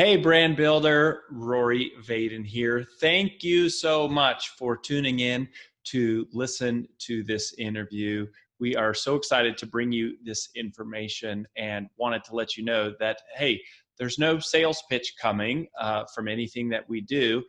Hey, brand builder, Rory Vaden here. Thank you so much for tuning in to listen to this interview. We are so excited to bring you this information and wanted to let you know that, hey, there's no sales pitch coming from anything that we do.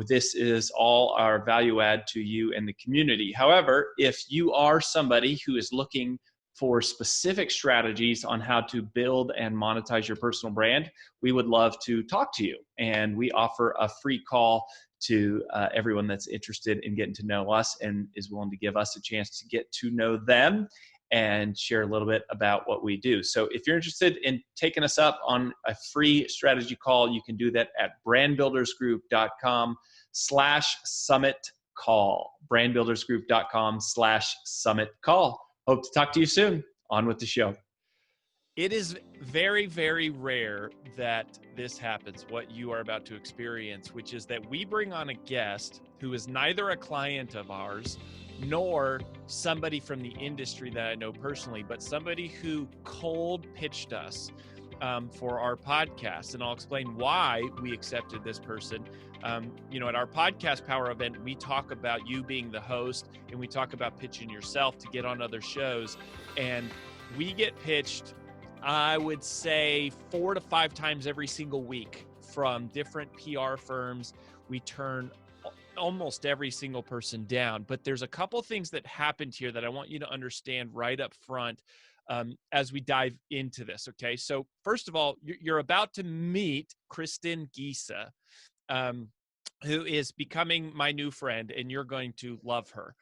This is all our value add to you and the community. However, if you are somebody who is looking for specific strategies on how to build and monetize your personal brand, we would love to talk to you. And we offer a free call to everyone that's interested in getting to know us and is willing to give us a chance to get to know them and share a little bit about what we do. So if you're interested in taking us up on a free strategy call, you can do that at brandbuildersgroup.com/summit call. brandbuildersgroup.com/summit call. Hope to talk to you soon. On with the show. It is very, very rare that this happens, what you are about to experience, which is that we bring on a guest who is neither a client of ours nor somebody from the industry that I know personally, but somebody who cold pitched us for our podcast. And I'll explain why we accepted this person. At our podcast power event, we talk about you being the host and we talk about pitching yourself to get on other shows. And we get pitched, I would say 4 to 5 times every single week from different PR firms. We turn almost every single person down, but there's a couple things that happened here that I want you to understand right up front as we dive into this. Okay. So first of all, you're about to meet Kristin Giese, who is becoming my new friend, and you're going to love her.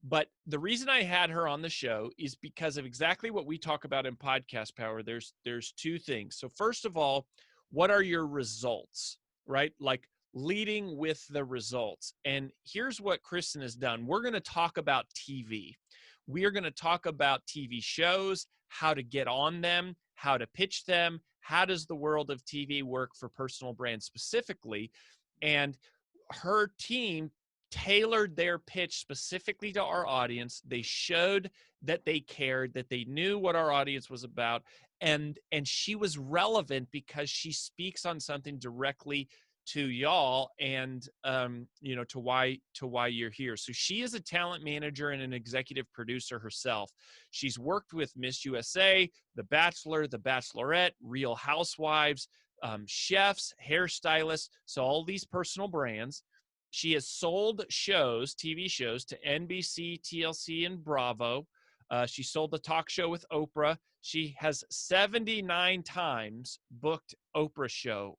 But the reason I had her on the show is because of exactly what we talk about in Podcast Power. There's 2 things. So first of all, what are your results, right? Like leading with the results. And here's what Kristin has done. We're going to talk about TV. We are going to talk about TV shows, how to get on them, how to pitch them. How does the world of TV work for personal brands specifically? And her team tailored their pitch specifically to our audience. They showed that they cared, that they knew what our audience was about, and she was relevant because she speaks on something directly to y'all and to why you're here. So she is a talent manager and an executive producer herself. She's worked with Miss USA, The Bachelor, The Bachelorette, Real Housewives, chefs, hairstylists, so all these personal brands. She has sold shows, TV shows, to NBC, TLC, and Bravo. She sold the talk show with Oprah. She has 79 times booked Oprah show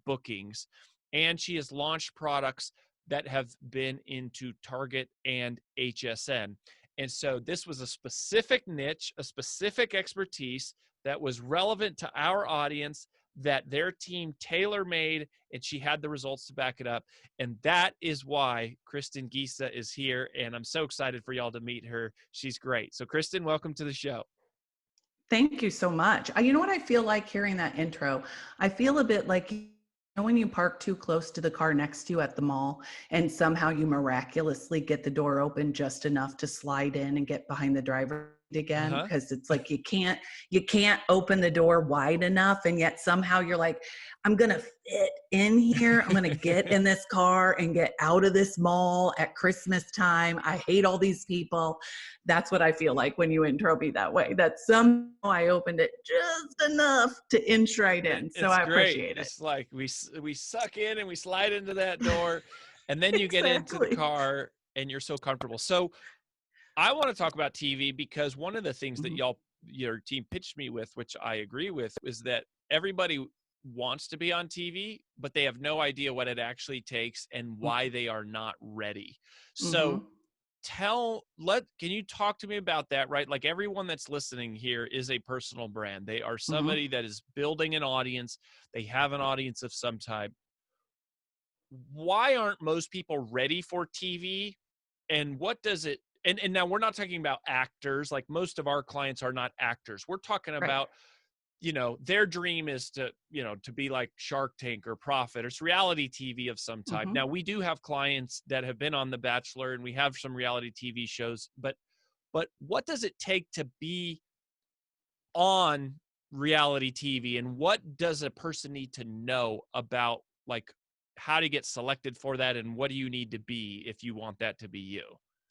bookings, and she has launched products that have been into Target and HSN. And so this was a specific niche, a specific expertise that was relevant to our audience, that their team tailor-made, and she had the results to back it up. And that is why Kristin Giese is here, and I'm so excited for y'all to meet her. She's great. So Kristin, welcome to the show. Thank you so much. You know what I feel like hearing that intro? I feel a bit like, when you park too close to the car next to you at the mall and somehow you miraculously get the door open just enough to slide in and get behind the driver again, because it's like you can't open the door wide enough, and yet somehow you're like, I'm gonna fit in here, I'm gonna get in this car and get out of this mall at Christmas time. I hate all these people. That's what I feel like when you intro me that way, that somehow I opened it just enough to inch right in. So I appreciate it. It's like we suck in and we slide into that door, and then you get into the car and you're so comfortable. So I want to talk about TV because one of the things that your team pitched me with, which I agree with, is that everybody wants to be on TV, but they have no idea what it actually takes and why they are not ready. So can you talk to me about that, right? Like everyone that's listening here is a personal brand. They are somebody that is building an audience. They have an audience of some type. Why aren't most people ready for TV? And what does it, and now we're not talking about actors. Like most of our clients are not actors. We're talking about, their dream is to be like Shark Tank or Profit. It's reality TV of some type. Now we do have clients that have been on The Bachelor, and we have some reality TV shows, but what does it take to be on reality TV, and what does a person need to know about like how to get selected for that, and what do you need to be if you want that to be you?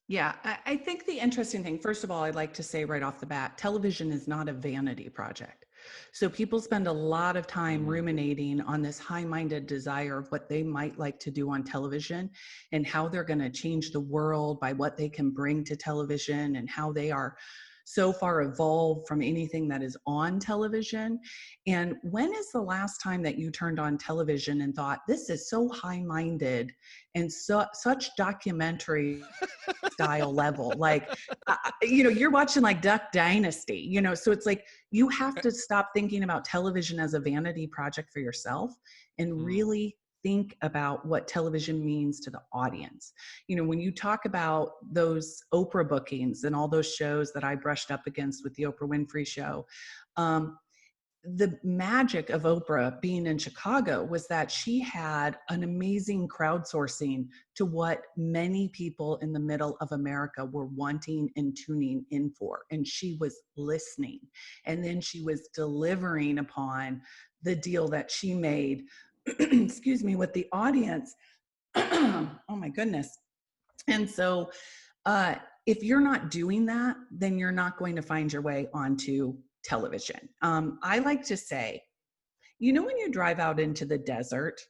Yeah, I think the interesting thing, first of all, I'd like to say right off the bat, television is not a vanity project. So people spend a lot of time Mm. ruminating on this high-minded desire of what they might like to do on television and how they're going to change the world by what they can bring to television and how they are so far evolved from anything that is on television. And when is the last time that you turned on television and thought, this is so high-minded and such documentary style level, like you're watching like Duck Dynasty, so it's like you have to stop thinking about television as a vanity project for yourself and Mm. really think about what television means to the audience. When you talk about those Oprah bookings and all those shows that I brushed up against with the Oprah Winfrey Show, the magic of Oprah being in Chicago was that she had an amazing crowdsourcing to what many people in the middle of America were wanting and tuning in for. And she was listening. And then she was delivering upon the deal that she made, excuse me, with the audience. Oh my goodness. And so if you're not doing that, then you're not going to find your way onto television. I like to say, when you drive out into the desert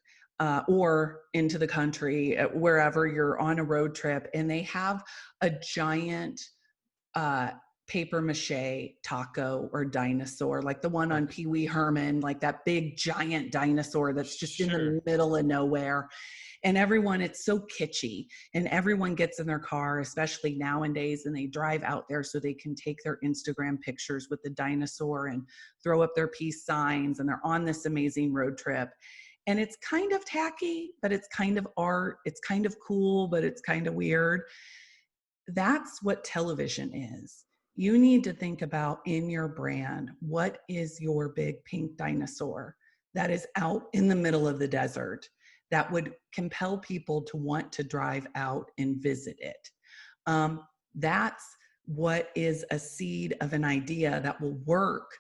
or into the country, wherever you're on a road trip, and they have a giant paper mache taco or dinosaur, like the one on Pee Wee Herman, like that big giant dinosaur that's just in the middle of nowhere. And everyone, it's so kitschy, and everyone gets in their car, especially nowadays, and they drive out there so they can take their Instagram pictures with the dinosaur and throw up their peace signs, and they're on this amazing road trip. And it's kind of tacky, but it's kind of art. It's kind of cool, but it's kind of weird. That's what television is. You need to think about in your brand, what is your big pink dinosaur that is out in the middle of the desert that would compel people to want to drive out and visit it? That's what is a seed of an idea that will work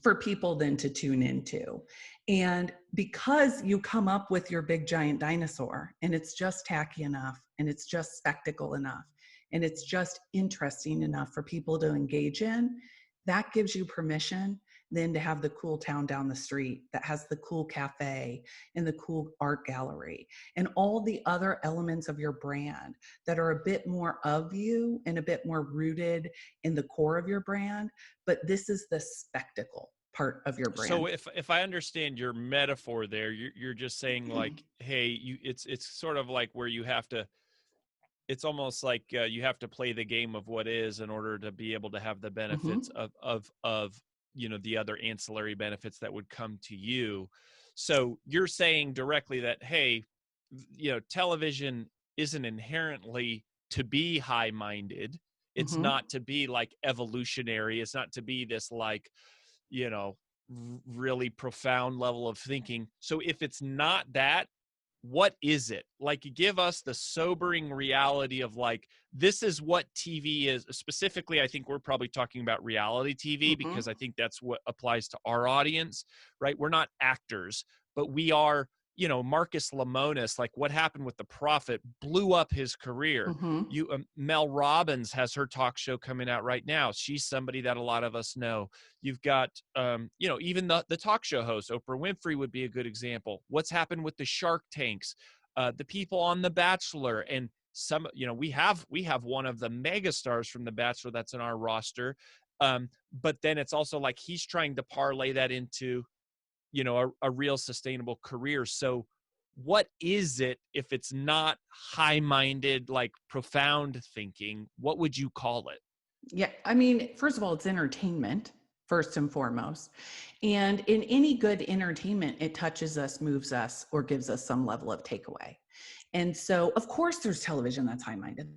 for people then to tune into. And because you come up with your big giant dinosaur and it's just tacky enough and it's just spectacle enough and it's just interesting enough for people to engage in, that gives you permission then to have the cool town down the street that has the cool cafe and the cool art gallery and all the other elements of your brand that are a bit more of you and a bit more rooted in the core of your brand. But this is the spectacle part of your brand. So if I understand your metaphor there, you're just saying like, hey, it's sort of like where you have to, it's almost like you have to play the game of what is in order to be able to have the benefits of the other ancillary benefits that would come to you. So you're saying directly that, hey, television isn't inherently to be high-minded. It's not to be like evolutionary. It's not to be this like, really profound level of thinking. So if it's not that, what is it? Like, give us the sobering reality of like, this is what TV is. Specifically, I think we're probably talking about reality TV because I think that's what applies to our audience, right? We're not actors, but we are, Marcus Lemonis, like what happened with The Prophet blew up his career. Mel Robbins has her talk show coming out right now. She's somebody that a lot of us know. You've got, even the talk show host, Oprah Winfrey would be a good example. What's happened with the Shark Tanks, the people on The Bachelor, and some, we have one of the mega stars from The Bachelor that's in our roster. But then it's also like he's trying to parlay that into, a real sustainable career. So what is it if it's not high-minded, like profound thinking? What would you call it? Yeah, I mean, first of all, it's entertainment, first and foremost. And in any good entertainment, it touches us, moves us, or gives us some level of takeaway. And so, of course, there's television that's high-minded.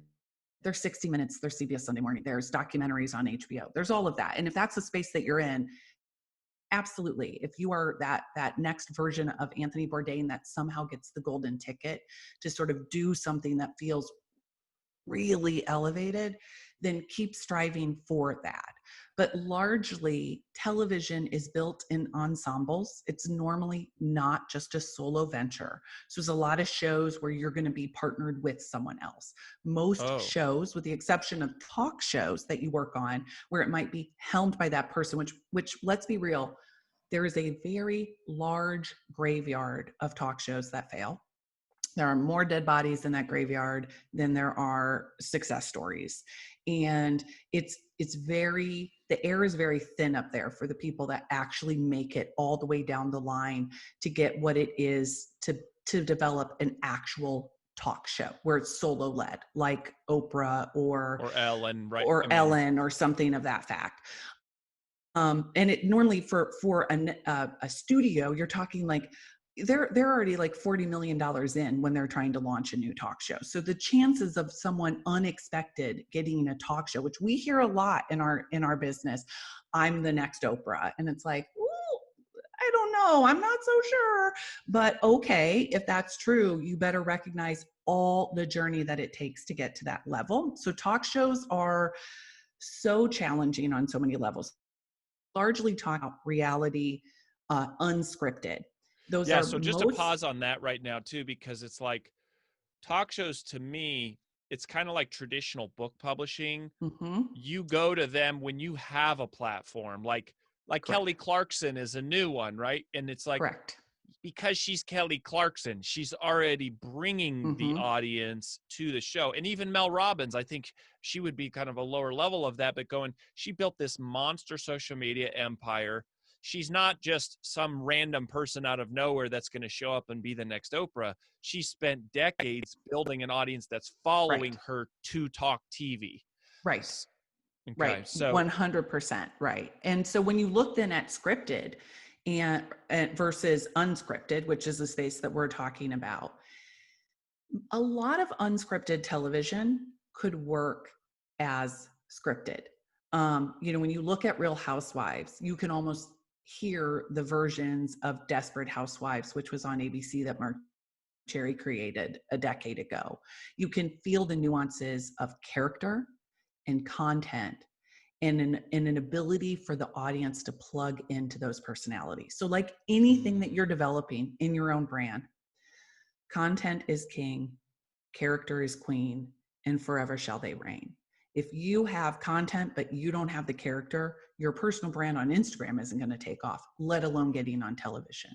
There's 60 Minutes, there's CBS Sunday Morning, there's documentaries on HBO, there's all of that. And if that's the space that you're in, absolutely. If you are that next version of Anthony Bourdain that somehow gets the golden ticket to sort of do something that feels really elevated, then keep striving for that. But largely, television is built in ensembles. It's normally not just a solo venture. So there's a lot of shows where you're going to be partnered with someone else. Most Oh, shows, with the exception of talk shows that you work on, where it might be helmed by that person, which let's be real, there is a very large graveyard of talk shows that fail. There are more dead bodies in that graveyard than there are success stories. And the air is very thin up there for the people that actually make it all the way down the line to get what it is to develop an actual talk show where it's solo led, like Oprah or Ellen, right? Ellen or something of that fact. And it normally for a studio, you're talking like they're already like $40 million in when they're trying to launch a new talk show. So the chances of someone unexpected getting a talk show, which we hear a lot in our business, I'm the next Oprah. And it's like, ooh, I don't know. I'm not so sure. But okay, if that's true, you better recognize all the journey that it takes to get to that level. So talk shows are so challenging on so many levels. Largely talk about reality, unscripted. Those Yeah. are So just to pause on that right now too, because it's like talk shows to me, it's kind of like traditional book publishing. Mm-hmm. You go to them when you have a platform, like Correct. Kelly Clarkson is a new one, right? And it's like, Correct. because she's Kelly Clarkson, she's already bringing the Mm-hmm. audience to the show. And even Mel Robbins, I think she would be kind of a lower level of that, but she built this monster social media empire. She's not just some random person out of nowhere that's going to show up and be the next Oprah. She spent decades building an audience that's following Right. her to talk TV. Right. Okay, Right. so 100%. Right. And so when you look then at scripted and versus unscripted, which is the space that we're talking about, a lot of unscripted television could work as scripted. When you look at Real Housewives, you can almost hear the versions of Desperate Housewives, which was on ABC that Mark Cherry created a decade ago. You can feel the nuances of character and content and an ability for the audience to plug into those personalities. So like anything that you're developing in your own brand, content is king, character is queen, and forever shall they reign. If you have content, but you don't have the character, your personal brand on Instagram isn't going to take off, let alone getting on television.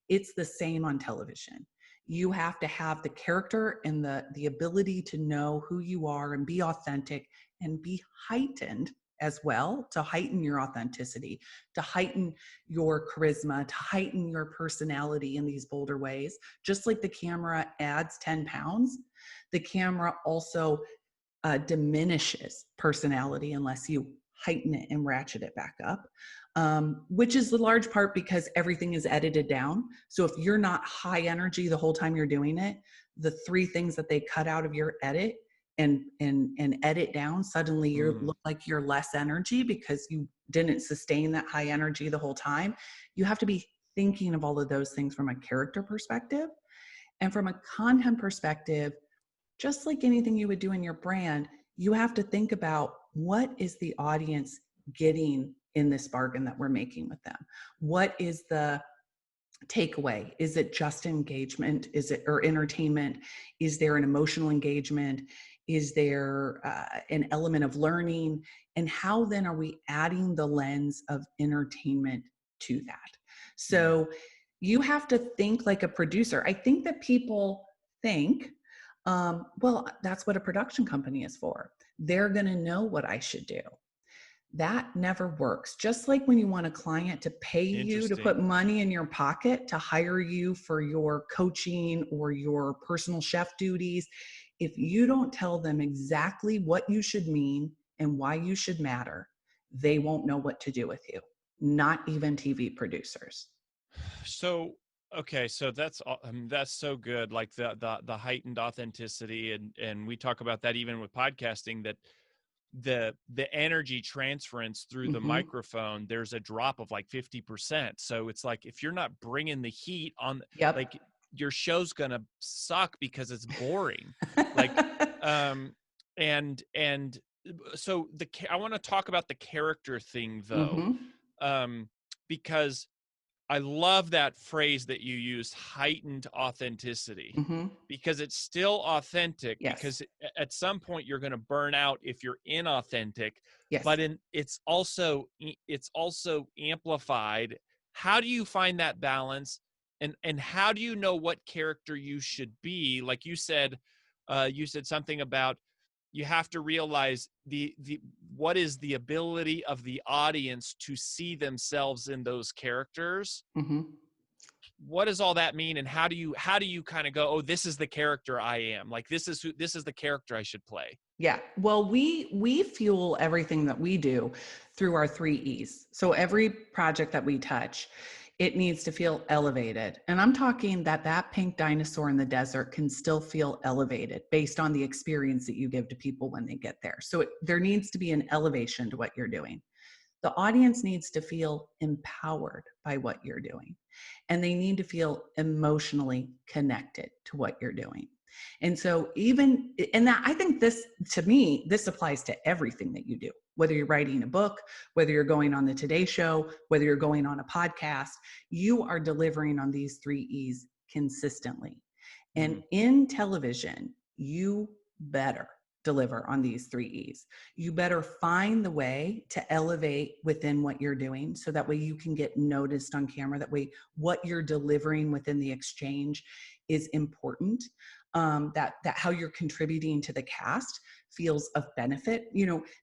It's the same on television. You have to have the character and the ability to know who you are and be authentic and be heightened as well, to heighten your authenticity, to heighten your charisma, to heighten your personality in these bolder ways. Just like the camera adds 10 pounds, the camera also diminishes personality unless you heighten it and ratchet it back up, which is the large part because everything is edited down. So if you're not high energy the whole time you're doing it, the three things that they cut out of your edit and edit down, suddenly you look like you're less energy because you didn't sustain that high energy the whole time. You have to be thinking of all of those things from a character perspective. And from a content perspective, just like anything you would do in your brand, you have to think about what is the audience getting in this bargain that we're making with them? What is the takeaway? Is it just engagement? Is it or entertainment? Is there an emotional engagement? Is there an element of learning? And how then are we adding the lens of entertainment to that? So you have to think like a producer. I think that people think, well, that's what a production company is for. They're going to know what I should do. That never works. Just like when you want a client to pay you to put money in your pocket to hire you for your coaching or your personal chef duties, if you don't tell them exactly what you should mean and why you should matter, they won't know what to do with you. Not even TV producers. So, okay, so that's so good. Like the heightened authenticity, and we talk about that even with podcasting, that the energy transference through the microphone, there's a drop of like 50%. So it's like if you're not bringing the heat on, like your show's gonna suck because it's boring. Like and so I want to talk about the character thing though, Mm-hmm. because I love that phrase that you use, heightened authenticity, Mm-hmm. because it's still authentic, Yes. because at some point you're going to burn out if you're inauthentic, Yes. but it's also amplified. How do you find that balance, and how do you know what character you should be? Like you said something about you have to realize the what is the ability of the audience to see themselves in those characters. Mm-hmm. What does all that mean, and how do you kind of go, oh, this is the character I am, like this is the character I should play? Yeah. Well, we fuel everything that we do through our 3 E's. So every project that we touch, it needs to feel elevated. And I'm talking that pink dinosaur in the desert can still feel elevated based on the experience that you give to people when they get there. So there needs to be an elevation to what you're doing. The audience needs to feel empowered by what you're doing, and they need to feel emotionally connected to what you're doing. And so that, I think this, to me, this applies to everything that you do, whether you're writing a book, whether you're going on the Today Show, whether you're going on a podcast, you are delivering on these 3 E's consistently. And in television, you better deliver on these 3 E's. You better find the way to elevate within what you're doing, so that way you can get noticed on camera. That way what you're delivering within the exchange is important. That how you're contributing to the cast feels of benefit.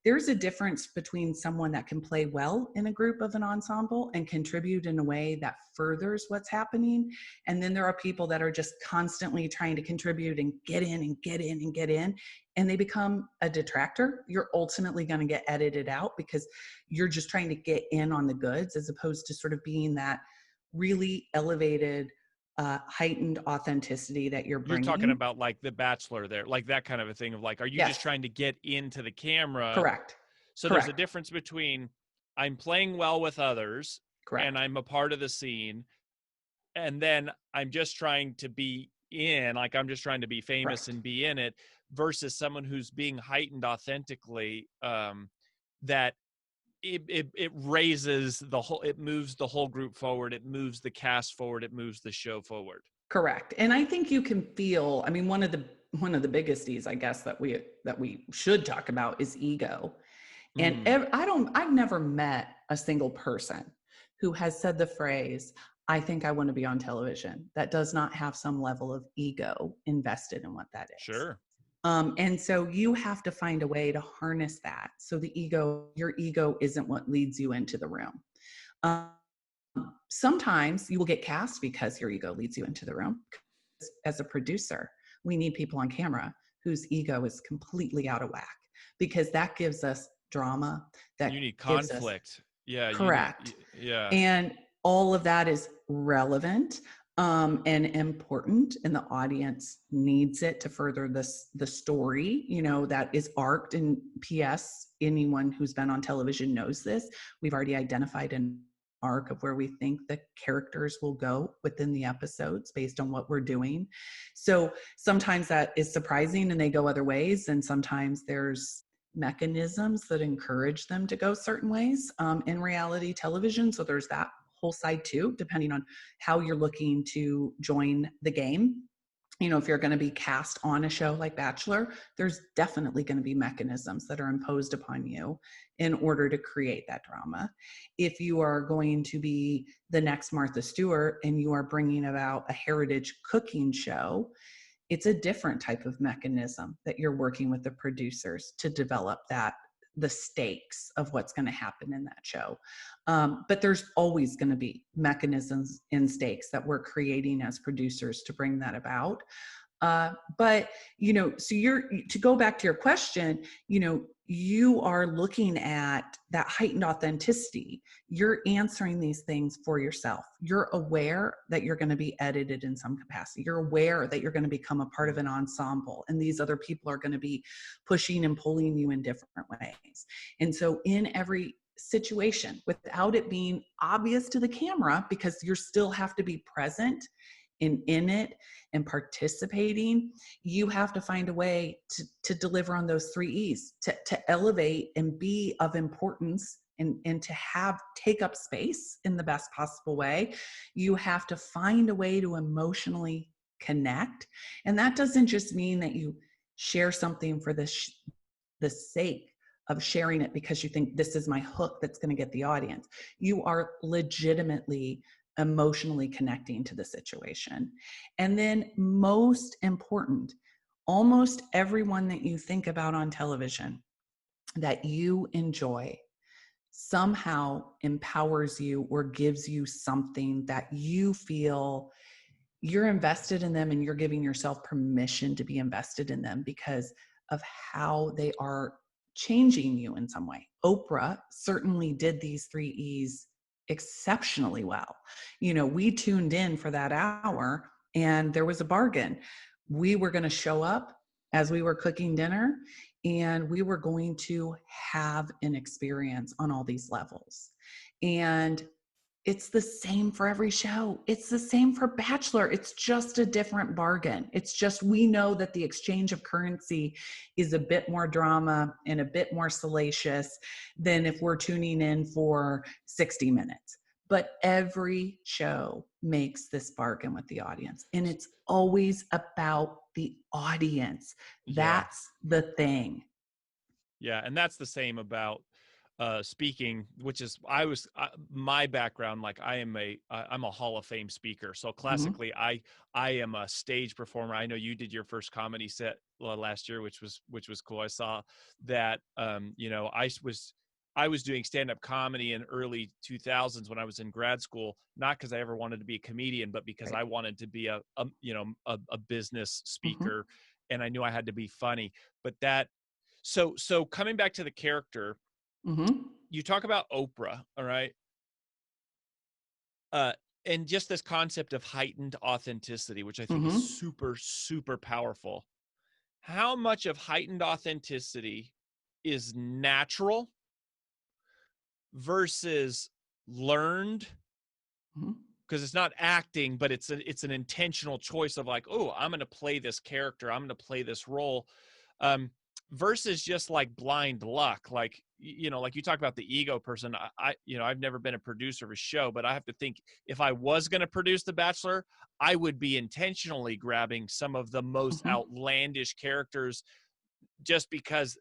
There's a difference between someone that can play well in a group of an ensemble and contribute in a way that furthers what's happening. And then there are people that are just constantly trying to contribute and get in and get in and get in, and they become a detractor. You're ultimately going to get edited out because you're just trying to get in on the goods, as opposed to sort of being that really elevated, heightened authenticity that you're bringing. You're talking about like the Bachelor there, like that kind of a thing of like, are you just trying to get into the camera? Correct. So there's a difference between I'm playing well with others, Correct, and I'm a part of the scene, and then I'm just trying to be in, like I'm just trying to be famous and be in it, versus someone who's being heightened authentically, that it raises the whole, it moves the whole group forward, it moves the cast forward, it moves the show forward. Correct. And I think you can feel, I mean, one of the biggest E's, I guess, that we should talk about is ego. And I've never met a single person who has said the phrase, I think I want to be on television, that does not have some level of ego invested in what that is. Sure. And so you have to find a way to harness that. So your ego isn't what leads you into the room. Sometimes you will get cast because your ego leads you into the room. As a producer, we need people on camera whose ego is completely out of whack, because that gives us drama. That you need conflict. Correct. Yeah. And all of that is relevant and important, and the audience needs it to further the story, that is arced. And P.S., anyone who's been on television knows this. We've already identified an arc of where we think the characters will go within the episodes based on what we're doing. So sometimes that is surprising and they go other ways, and sometimes there's mechanisms that encourage them to go certain ways in reality television. So there's that whole side too, depending on how you're looking to join the game. If you're going to be cast on a show like Bachelor, there's definitely going to be mechanisms that are imposed upon you in order to create that drama. If you are going to be the next Martha Stewart and you are bringing about a heritage cooking show, it's a different type of mechanism that you're working with the producers to develop the stakes of what's going to happen in that show. But there's always going to be mechanisms and stakes that we're creating as producers to bring that about. But, so to go back to your question, you are looking at that heightened authenticity. You're answering these things for yourself. You're aware that you're going to be edited in some capacity. You're aware that you're going to become a part of an ensemble, and these other people are going to be pushing and pulling you in different ways. And so in every situation, without it being obvious to the camera, because you still have to be present in it and participating, you have to find a way to deliver on those 3 E's, to elevate and be of importance and to take up space in the best possible way. You have to find a way to emotionally connect. And that doesn't just mean that you share something for the sake of sharing it because you think this is my hook that's going to get the audience. You are legitimately emotionally connecting to the situation. And then most important, almost everyone that you think about on television that you enjoy somehow empowers you or gives you something that you feel you're invested in them, and you're giving yourself permission to be invested in them because of how they are changing you in some way. Oprah certainly did these 3 E's exceptionally well. We tuned in for that hour and there was a bargain. We were going to show up as we were cooking dinner, and we were going to have an experience on all these levels. And it's the same for every show. It's the same for Bachelor. It's just a different bargain. It's just, we know that the exchange of currency is a bit more drama and a bit more salacious than if we're tuning in for 60 minutes. But every show makes this bargain with the audience. And it's always about the audience. That's the thing. Yeah. And that's the same about speaking, which is my background. Like I'm a Hall of Fame speaker. So classically, I am a stage performer. I know you did your first comedy set last year, which was cool. I saw that. I was doing stand-up comedy in early 2000s when I was in grad school, not because I ever wanted to be a comedian, but because I wanted to be a business speaker, and I knew I had to be funny. But so coming back to the character. You talk about Oprah, all right? And just this concept of heightened authenticity, which I think is super, super powerful. How much of heightened authenticity is natural versus learned? Because it's not acting, but it's an intentional choice of like, oh, I'm going to play this character, I'm going to play this role. Versus just like blind luck. Like, like you talk about the ego person. I've never been a producer of a show, but I have to think, if I was going to produce The Bachelor, I would be intentionally grabbing some of the most outlandish characters just because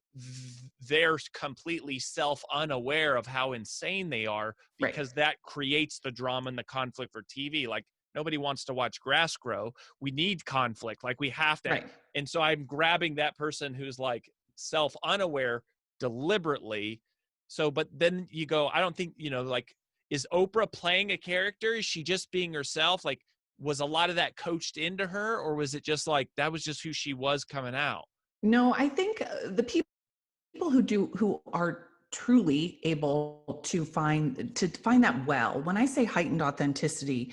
they're completely self-unaware of how insane they are, because that creates the drama and the conflict for TV. Like, nobody wants to watch grass grow. We need conflict. Like, we have to. And so I'm grabbing that person who's like self-unaware deliberately. So, but then you go, I don't think, like, is Oprah playing a character? Is she just being herself? Like, was a lot of that coached into her, or was it just like, that was just who she was coming out? No, I think the people who are truly able to find that well, when I say heightened authenticity,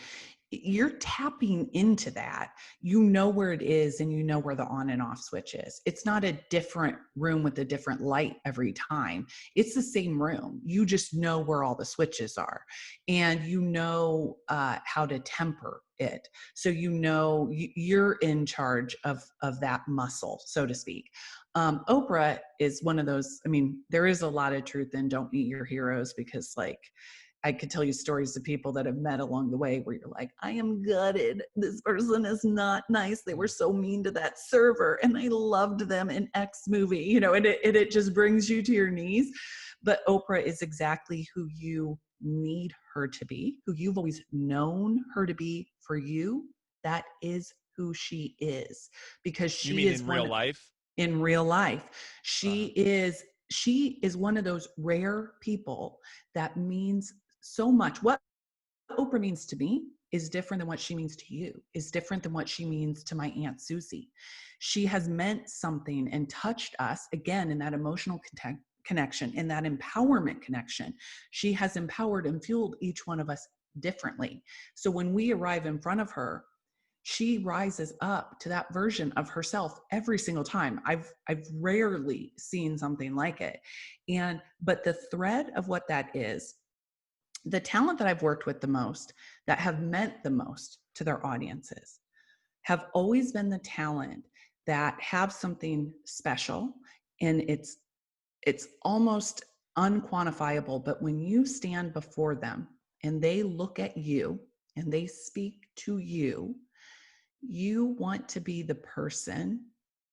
you're tapping into that. You know where it is, and you know where the on and off switch is. It's not a different room with a different light every time. It's the same room. You just know where all the switches are, and you know how to temper it. So you're in charge of that muscle, so to speak. Oprah is one of those. I mean, there is a lot of truth in don't meet your heroes, because like, I could tell you stories of people that have met along the way where you're like, I am gutted. This person is not nice. They were so mean to that server, and I loved them in X movie, and it just brings you to your knees. But Oprah is exactly who you need her to be, who you've always known her to be for you. That is who she is, because she is in real life. In real life, she is one of those rare people that means so much. What Oprah means to me is different than what she means to you, is different than what she means to my Aunt Susie. She has meant something and touched us, again, in that emotional connection, in that empowerment connection. She has empowered and fueled each one of us differently. So when we arrive in front of her, she rises up to that version of herself every single time. I've rarely seen something like it. But the thread of what that is the talent that I've worked with the most, that have meant the most to their audiences, have always been the talent that have something special, and it's almost unquantifiable, but when you stand before them and they look at you and they speak to you, you want to be the person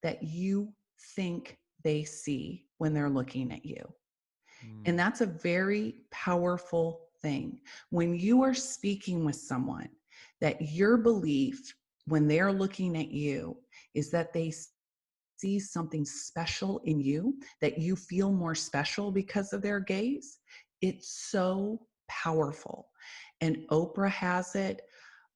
that you think they see when they're looking at you. And that's a very powerful thing. When you are speaking with someone, that your belief when they're looking at you is that they see something special in you, that you feel more special because of their gaze, it's so powerful. And Oprah has it.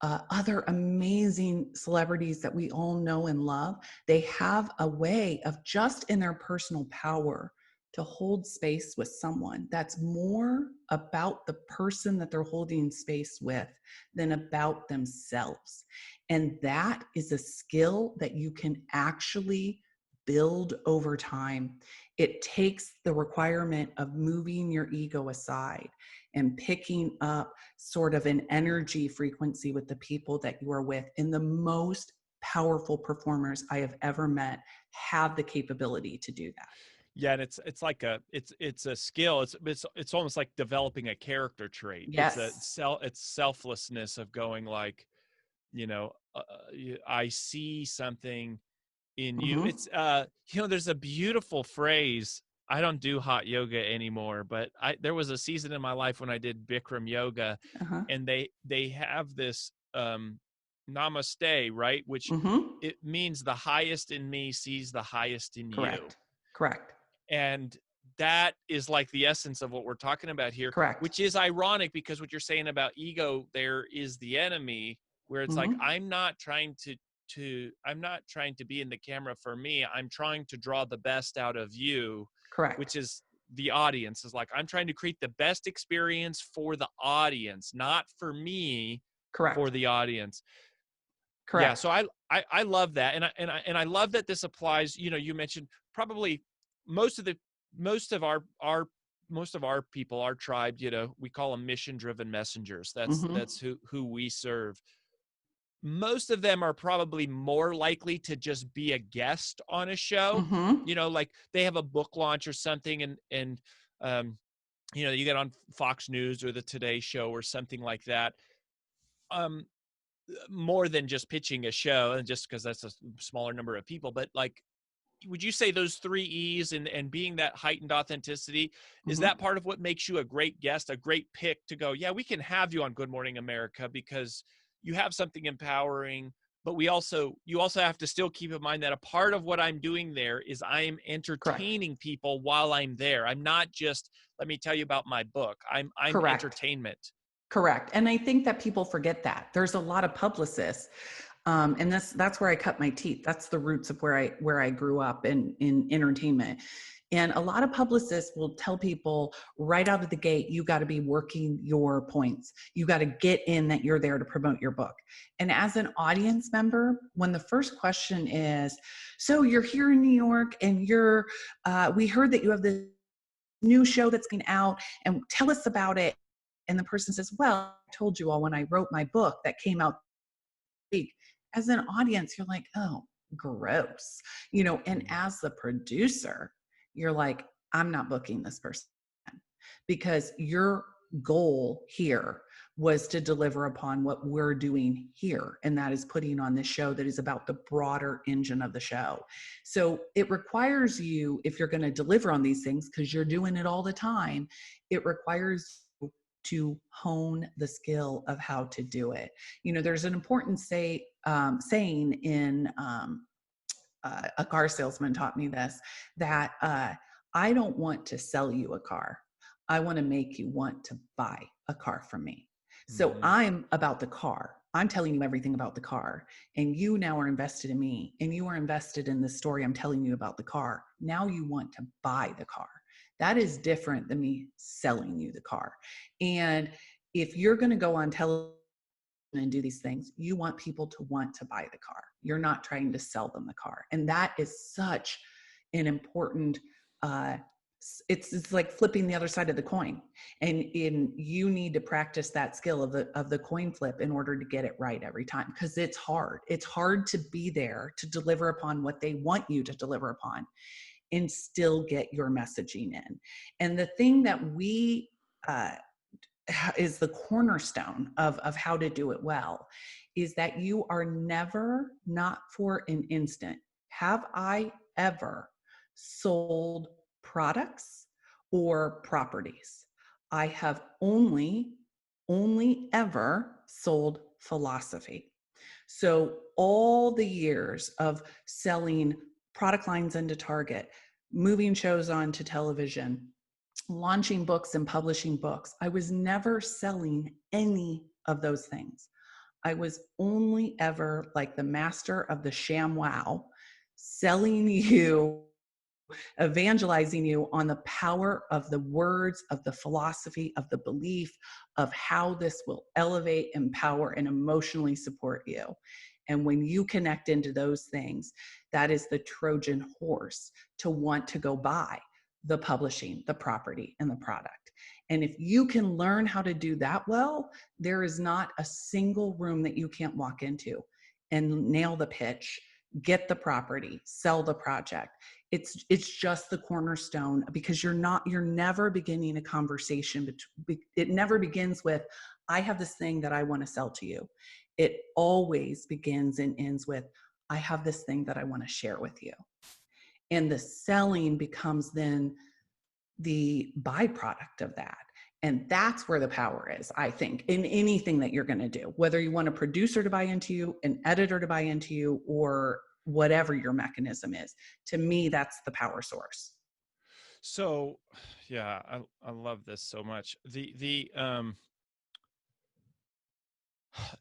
Other amazing celebrities that we all know and love, they have a way of just in their personal power to hold space with someone that's more about the person that they're holding space with than about themselves. And that is a skill that you can actually build over time. It takes the requirement of moving your ego aside and picking up sort of an energy frequency with the people that you are with. And the most powerful performers I have ever met have the capability to do that. Yeah, and it's like it's a skill. It's almost like developing a character trait. Yes. It's selflessness of going like, I see something in you. Mm-hmm. It's there's a beautiful phrase. I don't do hot yoga anymore, but there was a season in my life when I did Bikram yoga, Uh-huh. and they have this namaste, right? Which Mm-hmm. it means the highest in me sees the highest in you. Correct. Correct. And that is like the essence of what we're talking about here, Correct. which is ironic because what you're saying about ego there is the enemy, where it's like, Mm-hmm. I'm not trying to be in the camera for me. I'm trying to draw the best out of you, which Correct. is the audience. Is like, I'm trying to create the best experience for the audience, not for me, for Correct. the audience. Yeah. Correct. So I love that. And I love that this applies, you mentioned probably most of the, most of our people, our tribe, we call them mission driven messengers. Mm-hmm. That's who we serve. Most of them are probably more likely to just be a guest on a show, Mm-hmm. like they have a book launch or something, and you get on Fox News or the Today Show or something like that. More than just pitching a show, and just because that's a smaller number of people, but like, would you say those 3 E's and being that heightened authenticity, is Mm-hmm. that part of what makes you a great guest, a great pick to go, yeah, we can have you on Good Morning America because you have something empowering, but you also have to still keep in mind that a part of what I'm doing there is I'm Correct. entertaining people while I'm there. I'm not just, let me tell you about my book. I'm Correct. entertainment. Correct. And I think that people forget that. There's a lot of publicists. And that's where I cut my teeth. That's the roots of where I grew up in entertainment. And a lot of publicists will tell people right out of the gate, you got to be working your points. You got to get in that you're there to promote your book. And as an audience member, when the first question is, so you're here in New York and we heard that you have this new show that's going out and tell us about it. And the person says, well, I told you all when I wrote my book that came out this week. As an audience, you're like, oh, gross. And as the producer, you're like, I'm not booking this person because your goal here was to deliver upon what we're doing here. And that is putting on this show that is about the broader engine of the show. So it requires you, if you're going to deliver on these things, because you're doing it all the time, it requires you to hone the skill of how to do it. There's an important saying in a car salesman taught me this, that I don't want to sell you a car. I want to make you want to buy a car from me. So Mm-hmm. I'm about the car. I'm telling you everything about the car. And you now are invested in me. And you are invested in the story I'm telling you about the car. Now you want to buy the car. That is different than me selling you the car. And if you're going to go on television and do these things, you want people to want to buy the car. You're not trying to sell them the car. And that is such an important It's like flipping the other side of the coin, and you need to practice that skill of the coin flip in order to get it right every time, because it's hard to be there to deliver upon what they want you to deliver upon and still get your messaging in. And the thing that we is the cornerstone of how to do it well is that you are never, not for an instant, have I ever sold products or properties. I have only ever sold philosophy. So all the years of selling product lines into Target, moving shows onto television, launching books and publishing books, I was never selling any of those things. I was only ever like the master of the ShamWow, selling you, evangelizing you on the power of the words, of the philosophy, of the belief, of how this will elevate, empower, and emotionally support you. And when you connect into those things, that is the Trojan horse to want to go buy the publishing, the property, and the product. And if you can learn how to do that well, there is not a single room that you can't walk into and nail the pitch, get the property, sell the project. It's just the cornerstone, because you're never beginning a conversation. It never begins with, I have this thing that I want to sell to you. It always begins and ends with, I have this thing that I want to share with you. And the selling becomes then the byproduct of that. And that's where the power is, I think, in anything that you're going to do, whether you want a producer to buy into you, an editor to buy into you, or whatever your mechanism is. To me, that's the power source. So, yeah, I love this so much.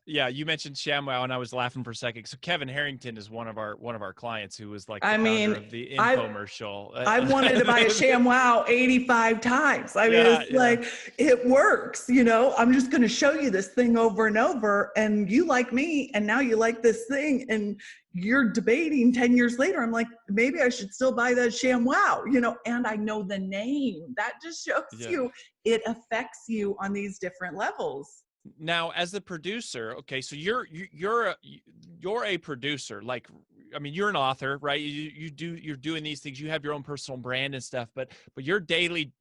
Yeah, you mentioned ShamWow, and I was laughing for a second. So Kevin Harrington is one of our clients who was like the founder of the infomercial. I wanted to buy a ShamWow 85 times. I mean, it's like, it works, I'm just going to show you this thing over and over, and you like me, and now you like this thing, and you're debating 10 years later. I'm like, maybe I should still buy that ShamWow, and I know the name. That just shows you it affects you on these different levels. Now, as the producer, okay, so you're a producer. Like, I mean, you're an author, right? You're doing these things. You have your own personal brand and stuff, but your day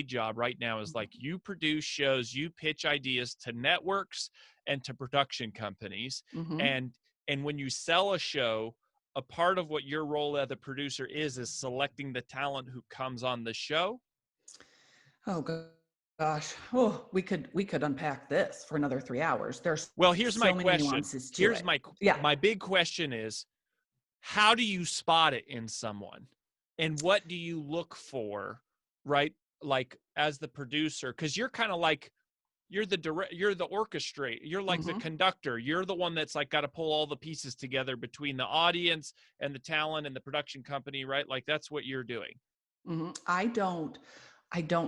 job right now is like, you produce shows, you pitch ideas to networks and to production companies, and when you sell a show, a part of what your role as a producer is selecting the talent who comes on the show. Oh, God. Gosh, we could unpack this for another 3 hours. Here's my question. Here's my big question is, how do you spot it in someone, and what do you look for, right? Like, as the producer, because you're kind of like, you're the orchestrator, you're like the conductor, you're the one that's like got to pull all the pieces together between the audience and the talent and the production company, right? Like, that's what you're doing. I don't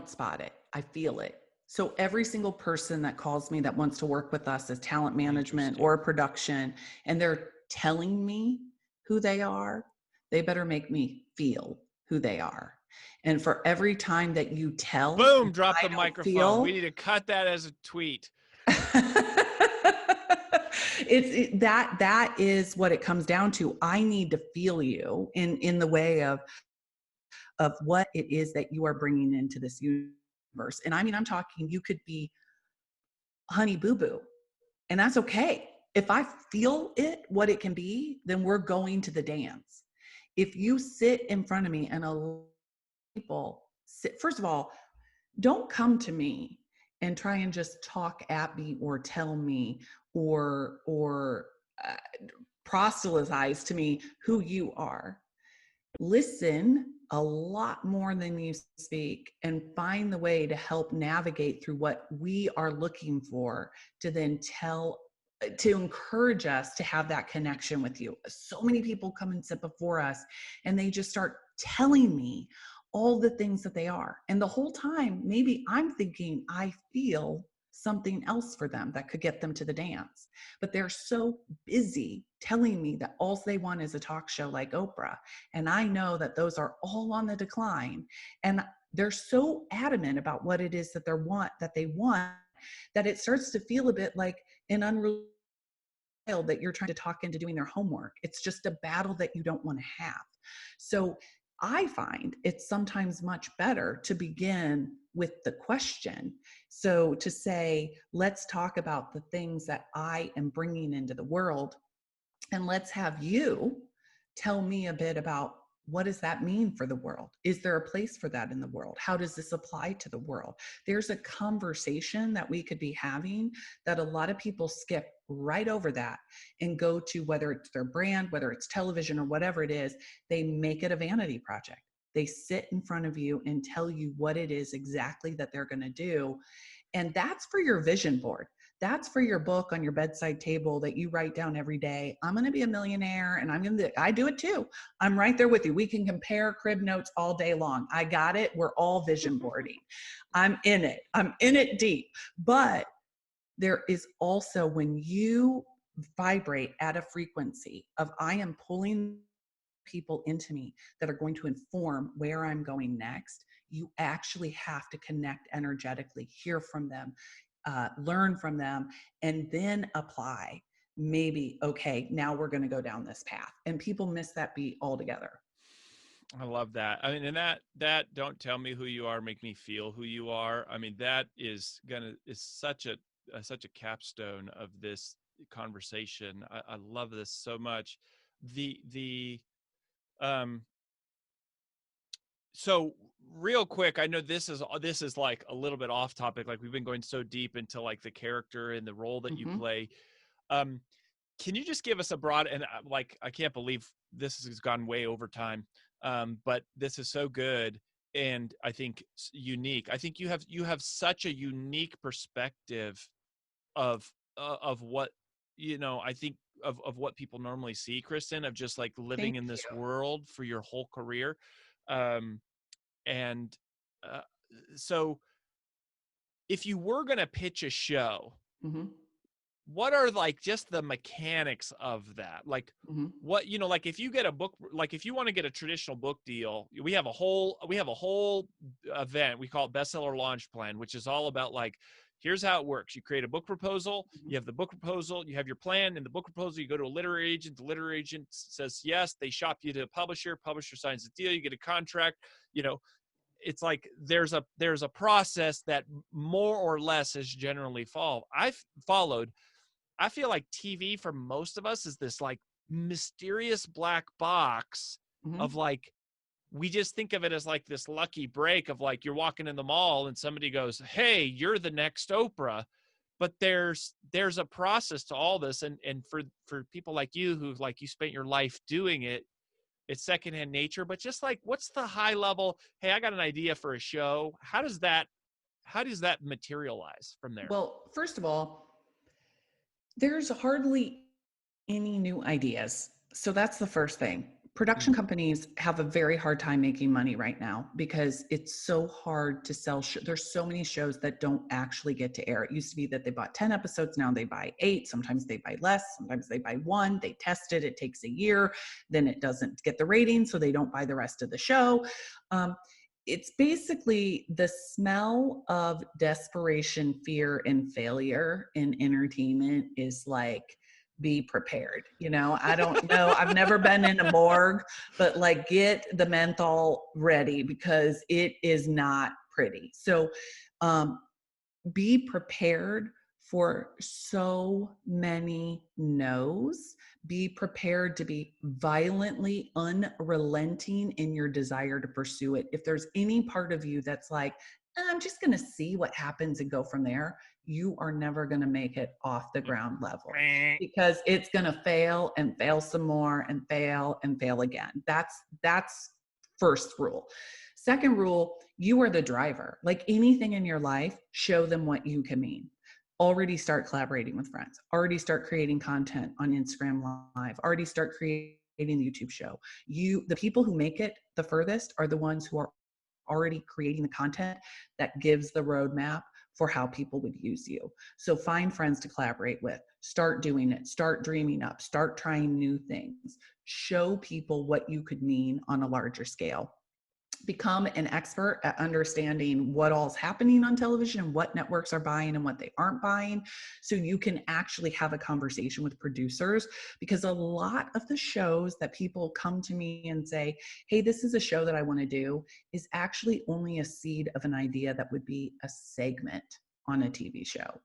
spot it. I feel it. So every single person that calls me that wants to work with us as talent management or production, and they're telling me who they are, they better make me feel who they are. And for every time that you tell, boom, drop the microphone. We need to cut that as a tweet. That is what it comes down to. I need to feel you in the way of what it is that you are bringing into this universe. And I mean, I'm talking, you could be honey boo boo, and that's okay. If I feel it, what it can be, then we're going to the dance. If you sit in front of me and people sit, first of all, don't come to me and try and just talk at me or tell me or proselytize to me who you are. Listen a lot more than you speak, and find the way to help navigate through what we are looking for, to then to encourage us to have that connection with you. So many people come and sit before us, and they just start telling me all the things that they are. And the whole time, maybe I'm thinking, I feel something else for them that could get them to the dance. But they're so busy telling me that all they want is a talk show like Oprah. And I know that those are all on the decline. And they're so adamant about what it is that they want, that it starts to feel a bit like an unreal that you're trying to talk into doing their homework. It's just a battle that you don't want to have. So I find it's sometimes much better to begin with the question. So to say, let's talk about the things that I am bringing into the world, and let's have you tell me a bit about, what does that mean for the world? Is there a place for that in the world? How does this apply to the world? There's a conversation that we could be having that a lot of people skip right over that and go to, whether it's their brand, whether it's television or whatever it is, they make it a vanity project. They sit in front of you and tell you what it is exactly that they're going to do. And that's for your vision board. That's for your book on your bedside table that you write down every day. I'm going to be a millionaire, and I do it too. I'm right there with you. We can compare crib notes all day long. I got it. We're all vision boarding. I'm in it. I'm in it deep. But there is also, when you vibrate at a frequency of, I am pulling people into me that are going to inform where I'm going next, you actually have to connect energetically, hear from them, learn from them, and then apply. Maybe, okay, now we're going to go down this path. And people miss that beat altogether. I love that. I mean, and that don't tell me who you are, make me feel who you are. I mean, that is such a capstone of this conversation. I love this so much. So real quick, I know this is like a little bit off topic. Like, we've been going so deep into like the character and the role that you play. Can you just give us a broad, and like, I can't believe this has gone way over time. But this is so good, and I think unique. I think you have such a unique perspective of what, I think of what people normally see, Kristin, of just like living in this world for your whole career. And so if you were going to pitch a show, what are like just the mechanics of that? Like, what, like if you get a book, like if you want to get a traditional book deal, we have a whole event. We call it Bestseller Launch Plan, which is all about like, here's how it works. You create a book proposal, you have the book proposal, you have your plan. In the book proposal, you go to a literary agent. The literary agent says yes. They shop you to a publisher. Publisher signs the deal. You get a contract. It's like there's a process that more or less is generally followed. I feel like TV for most of us is this like mysterious black box of like, we just think of it as like this lucky break of like, you're walking in the mall and somebody goes, hey, you're the next Oprah. But there's a process to all this. And for people like you, who like, you spent your life doing it, it's secondhand nature. But just like, what's the high level, hey, I got an idea for a show. How does that materialize from there? Well, first of all, there's hardly any new ideas. So that's the first thing. Production companies have a very hard time making money right now because it's so hard to sell. There's so many shows that don't actually get to air. It used to be that they bought 10 episodes. Now they buy 8. Sometimes they buy less. Sometimes they buy 1. They test it. It takes a year. Then it doesn't get the rating, so they don't buy the rest of the show. It's basically the smell of desperation, fear, and failure in entertainment is like, be prepared. I don't know. I've never been in a morgue, but like, get the menthol ready because it is not pretty. So be prepared for so many no's. Be prepared to be violently unrelenting in your desire to pursue it. If there's any part of you that's like, I'm just going to see what happens and go from there, you are never going to make it off the ground level, because it's going to fail and fail some more and fail again. That's first rule. Second rule, you are the driver. Like anything in your life, show them what you can mean. Already start collaborating with friends. Already start creating content on Instagram Live. Already start creating a YouTube show. The people who make it the furthest are the ones who are already creating the content that gives the roadmap for how people would use you. So find friends to collaborate with, start doing it, start dreaming up, start trying new things, show people what you could mean on a larger scale. Become an expert at understanding what all's happening on television, what networks are buying and what they aren't buying, so you can actually have a conversation with producers. Because a lot of the shows that people come to me and say, hey, this is a show that I want to do, is actually only a seed of an idea that would be a segment on a TV show.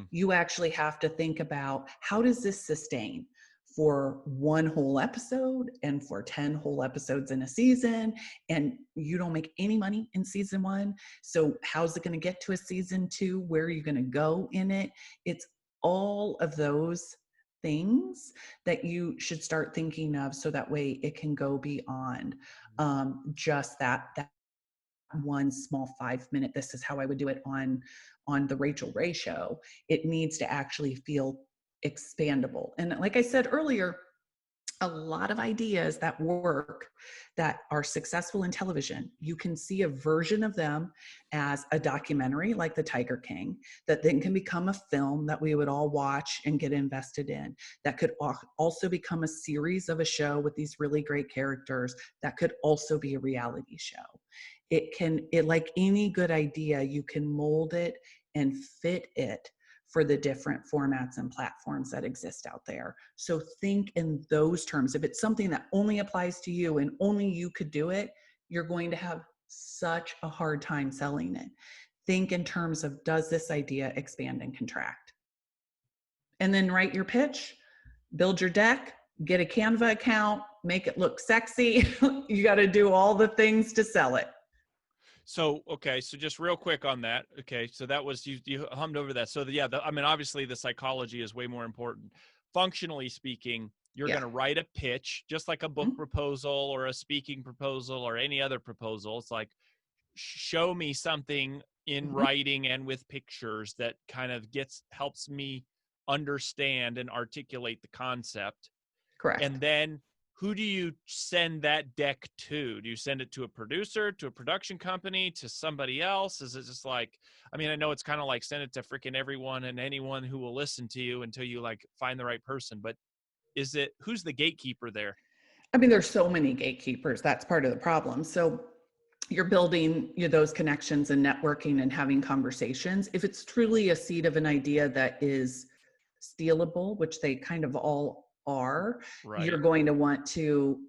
You actually have to think about, how does this sustain for one whole episode and for 10 whole episodes in a season, and you don't make any money in season 1. So how's it going to get to a season 2? Where are you going to go in it? It's all of those things that you should start thinking of, so that way it can go beyond just that one small 5-minute, this is how I would do it on the Rachel Ray show. It needs to actually feel expandable. And like I said earlier, a lot of ideas that work, that are successful in television, you can see a version of them as a documentary like The Tiger King, that then can become a film that we would all watch and get invested in. That could also become a series of a show with these really great characters. That could also be a reality show. It like any good idea, you can mold it and fit it for the different formats and platforms that exist out there. So think in those terms. If it's something that only applies to you and only you could do it, you're going to have such a hard time selling it. Think in terms of, does this idea expand and contract? And then write your pitch, build your deck, get a Canva account, make it look sexy. You got to do all the things to sell it. So, okay. So just real quick on that. Okay. So that was, you hummed over that. So I mean, obviously the psychology is way more important. Functionally speaking, you're going to write a pitch, just like a book proposal or a speaking proposal or any other proposal. It's like, show me something in writing and with pictures that kind of helps me understand and articulate the concept. Correct. And then who do you send that deck to? Do you send it to a producer, to a production company, to somebody else? Is it just like, I mean, I know it's kind of like send it to freaking everyone and anyone who will listen to you until you like find the right person. But who's the gatekeeper there? I mean, there's so many gatekeepers. That's part of the problem. So you're building those connections and networking and having conversations. If it's truly a seed of an idea that is stealable, which they kind of all are, right, you're going to want to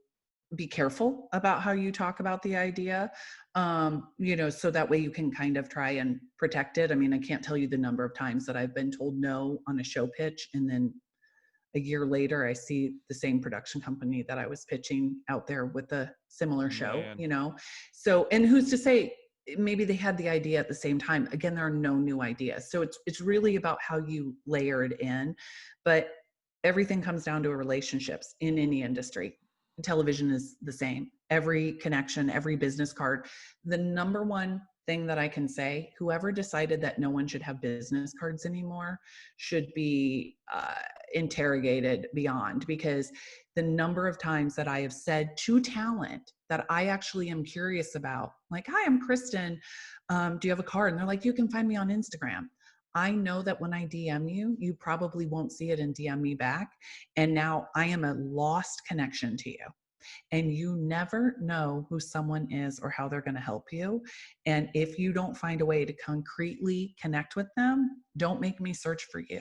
be careful about how you talk about the idea, so that way you can kind of try and protect it. I mean, I can't tell you the number of times that I've been told no on a show pitch, and then a year later I see the same production company that I was pitching out there with a similar show. So, and who's to say, maybe they had the idea at the same time. Again, there are no new ideas. So it's really about how you layer it in. But everything comes down to relationships in any industry. Television is the same. Every connection, every business card. The number one thing that I can say, whoever decided that no one should have business cards anymore should be interrogated beyond, because the number of times that I have said to talent that I actually am curious about, like, hi, I'm Kristin. Do you have a card? And they're like, you can find me on Instagram. I know that when I DM you, you probably won't see it and DM me back. And now I am a lost connection to you. And you never know who someone is or how they're going to help you. And if you don't find a way to concretely connect with them, don't make me search for you,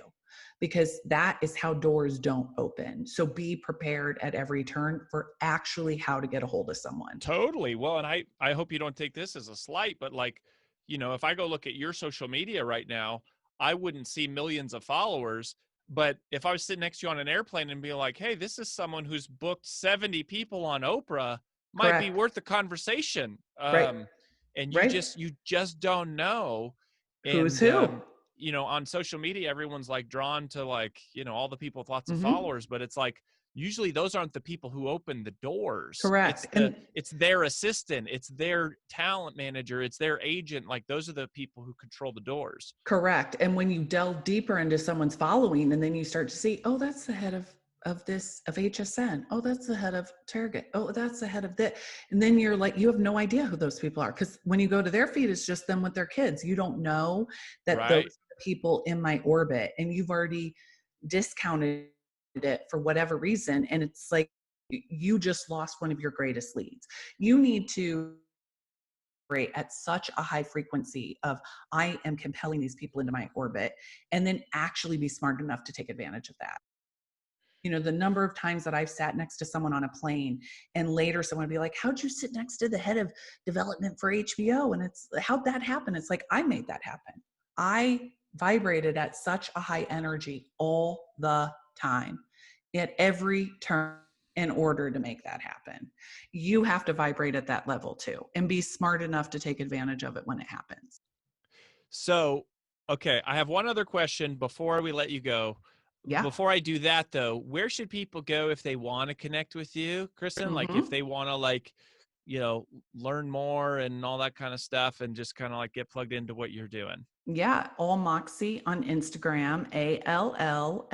because that is how doors don't open. So be prepared at every turn for actually how to get a hold of someone. Totally. Well, and I hope you don't take this as a slight, but like, if I go look at your social media right now, I wouldn't see millions of followers. But if I was sitting next to you on an airplane and be like, hey, this is someone who's booked 70 people on Oprah, might be worth a conversation. Right. And you just don't know. Who's who? On social media, everyone's like drawn to like, all the people with lots of followers, but it's like, usually those aren't the people who open the doors. Correct. It's their assistant, it's their talent manager, it's their agent. Like, those are the people who control the doors. Correct. And when you delve deeper into someone's following, and then you start to see, oh, that's the head of of HSN. Oh, that's the head of Target. Oh, that's the head of that. And then you're like, you have no idea who those people are. Because when you go to their feed, it's just them with their kids. You don't know that those Right. are the people in my orbit, and you've already discounted it for whatever reason. And it's like, you just lost one of your greatest leads. You need to at such a high frequency of, I am compelling these people into my orbit, and then actually be smart enough to take advantage of that. You know, the number of times that I've sat next to someone on a plane and later someone would be like, how'd you sit next to the head of development for HBO? And it's, how'd that happen? It's like, I made that happen. I vibrated at such a high energy all the time at every turn in order to make that happen. You have to vibrate at that level too, and be smart enough to take advantage of it when it happens. So, okay, I have one other question before we let you go. Yeah. Before I do that, though, where should people go if they want to connect with you, Kristin? Like if they want to, like, you know, learn more and all that kind of stuff, and just kind of like get plugged into what you're doing. Yeah. All Moxie on Instagram, ALLMOXIE.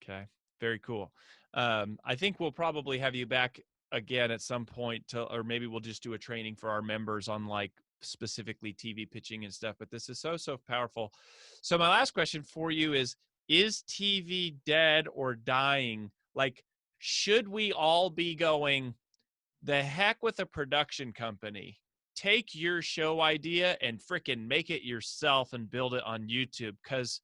Okay. Very cool. I think we'll probably have you back again at some point, or maybe we'll just do a training for our members on like specifically TV pitching and stuff. But this is so powerful. So my last question for you is TV dead or dying? Like, should we all be going, the heck with a production company? Take your show idea and frickin' make it yourself and build it on YouTube. Because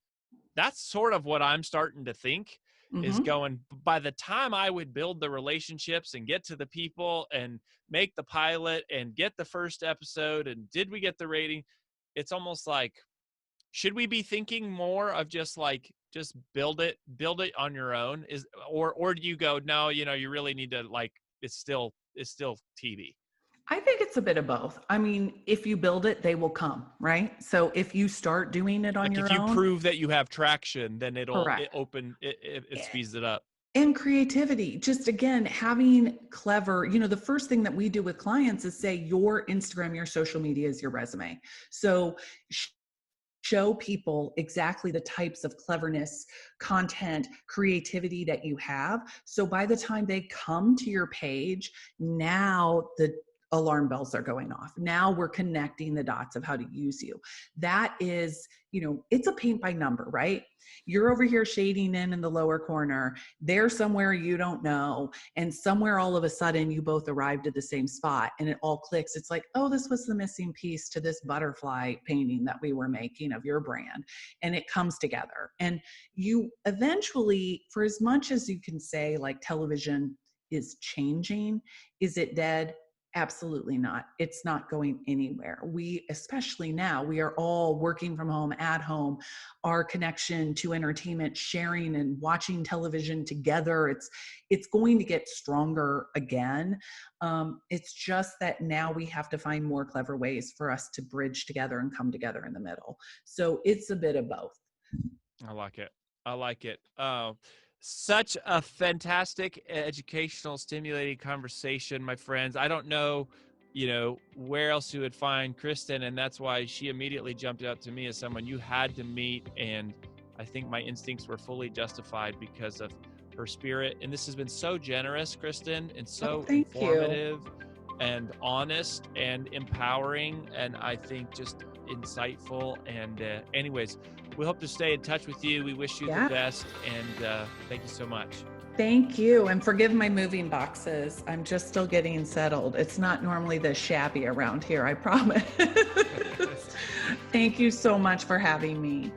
that's sort of what I'm starting to think. Is going, by the time I would build the relationships and get to the people and make the pilot and get the first episode and did we get the rating, it's almost like, should we be thinking more of just like, just build it on your own? Or do you go, no, you know, you really need to, like, it's still TV? I think it's a bit of both. I mean, if you build it, they will come, right? So if you start doing it on like your own, if you own, prove that you have traction, then it Correct. speeds it up. And creativity, just again, having clever, you know, the first thing that we do with clients is say your Instagram, your social media is your resume. So show people exactly the types of cleverness, content, creativity that you have. So by the time they come to your page, now the alarm bells are going off. Now we're connecting the dots of how to use you. That is, you know, it's a paint by number, right? You're over here shading in the lower corner. They're somewhere you don't know. And somewhere all of a sudden you both arrived at the same spot and it all clicks. It's like, oh, this was the missing piece to this butterfly painting that we were making of your brand. And it comes together. And you eventually, for as much as you can say like television is changing, is it dead? Absolutely not. It's not going anywhere. We, especially now, we are all working from home, at home. Our connection to entertainment, sharing and watching television together, it's going to get stronger again. It's just that now we have to find more clever ways for us to bridge together and come together in the middle. So it's a bit of both. I like it. Such a fantastic, educational, stimulating conversation, my friends. I don't know, you know, where else you would find Kristin, and that's why she immediately jumped out to me as someone you had to meet, and I think my instincts were fully justified because of her spirit. And this has been so generous, Kristin, and so informative and honest and empowering, and I think just insightful. And anyways, we hope to stay in touch with you. We wish you the best, and thank you so much. Thank you, and forgive my moving boxes. I'm just still getting settled. It's not normally this shabby around here, I promise. Thank you so much for having me.